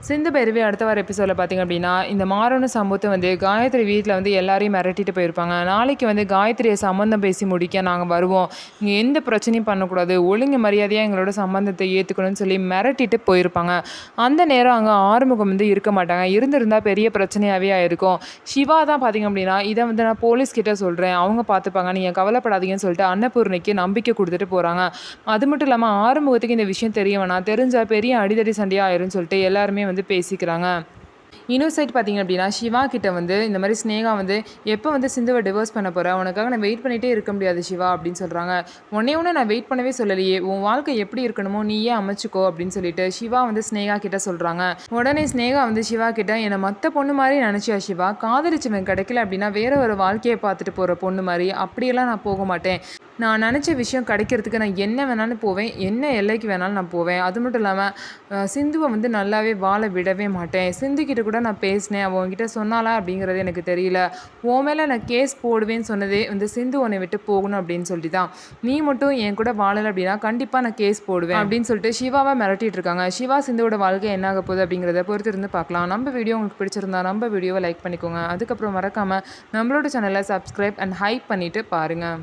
சிந்து பைரவி அடுத்த வார எபிசோடில் பார்த்திங்க அப்படின்னா, இந்த மாறன சம்பவத்தை வந்து காயத்ரி வீட்டில் வந்து எல்லாரையும் மிரட்டிட்டு போயிருப்பாங்க. நாளைக்கு வந்து காயத்ரியை சம்மந்தம் பேசி முடிக்க நாங்கள் வருவோம். இங்கே எந்த பிரச்சனையும் பண்ணக்கூடாது. ஒழுங்கு மரியாதையாக எங்களோட சம்மந்தத்தை ஏற்றுக்கணும்னு சொல்லி மிரட்டிட்டு போயிருப்பாங்க. அந்த நேரம் அங்கே ஆறுமுகம் வந்து இருக்க மாட்டாங்க. இருந்திருந்தால் பெரிய பிரச்சனையாகவே ஆயிருக்கும். சிவா தான் பார்த்திங்க அப்படின்னா, இதை வந்து நான் போலீஸ்கிட்ட சொல்கிறேன், அவங்க பார்த்துப்பாங்க, நீங்கள் கவலைப்படாதீங்கன்னு சொல்லிட்டு அன்னபூர்ணிக்கு நம்பிக்கை கொடுத்துட்டு போகிறாங்க. அது மட்டும் இல்லாமல் ஆறுமுகத்துக்கு இந்த விஷயம் தெரிய வேணாம், தெரிஞ்சால் பெரிய அடிதடி சண்டையாக ஆயிரும்னு சொல்லிட்டு எல்லாருமே வந்து பேசிக்கிறாங்க. இன்னொரு சைட் பார்த்திங்க அப்படின்னா, சிவா கிட்ட வந்து இந்த மாதிரி ஸ்னேகா வந்து எப்போ வந்து சிந்துவை டிவோர்ஸ் பண்ண போகிறேன், உனக்காக நான் வெயிட் பண்ணிகிட்டே இருக்க முடியாது சிவா அப்படின்னு சொல்கிறாங்க. ஒன்று நான் வெயிட் பண்ணவே சொல்லலையே, உன் வாழ்க்கை எப்படி இருக்கணுமோ நீயே அமைச்சுக்கோ அப்படின்னு சொல்லிட்டு சிவா வந்து ஸ்னேகா கிட்ட சொல்கிறாங்க. உடனே ஸ்னேகா வந்து சிவா கிட்ட, என்னை மற்ற பொண்ணு மாதிரி நினச்சியா சிவா, காதலிச்சவன் கிடைக்கல அப்படின்னா வேற ஒரு வாழ்க்கையை பார்த்துட்டு போகிற பொண்ணு மாதிரி, அப்படியெல்லாம் நான் போக மாட்டேன். நான் நினச்ச விஷயம் கிடைக்கிறதுக்கு நான் என்ன வேணாலும் போவேன், என்ன எல்லைக்கு வேணாலும் நான் போவேன். அது மட்டும் இல்லாமல் சிந்துவை வந்து நல்லாவே வாழ விடவே மாட்டேன். சிந்துக்கிட்ட கூட நான் பேசினேன், அவங்ககிட்ட சொன்னாலா அப்படிங்கிறது எனக்கு தெரியல. உன் மேலே நான் கேஸ் போடுவேன்னு சொன்னதே வந்து சிந்து உன்னை விட்டு போகணும் அப்படின்னு சொல்லிட்டு தான். நீ மட்டும் என் கூட வாழலை அப்படின்னா கண்டிப்பாக நான் கேஸ் போடுவேன் அப்படின்னு சொல்லிட்டு சிவாவை மிரட்டிட்டு இருக்காங்க. சிவா சிந்துவோட வாழ்க்கை என்ன ஆக போகுது அப்படிங்கிறத பொறுத்து இருந்து பார்க்கலாம். நம்ம வீடியோ உங்களுக்கு பிடிச்சிருந்தா நம்ம வீடியோவை லைக் பண்ணிக்கோங்க. அதுக்கப்புறம் மறக்காமல் நம்மளோட சேனலை சப்ஸ்கிரைப் அண்ட் ஹைப் பண்ணிவிட்டு பாருங்கள்.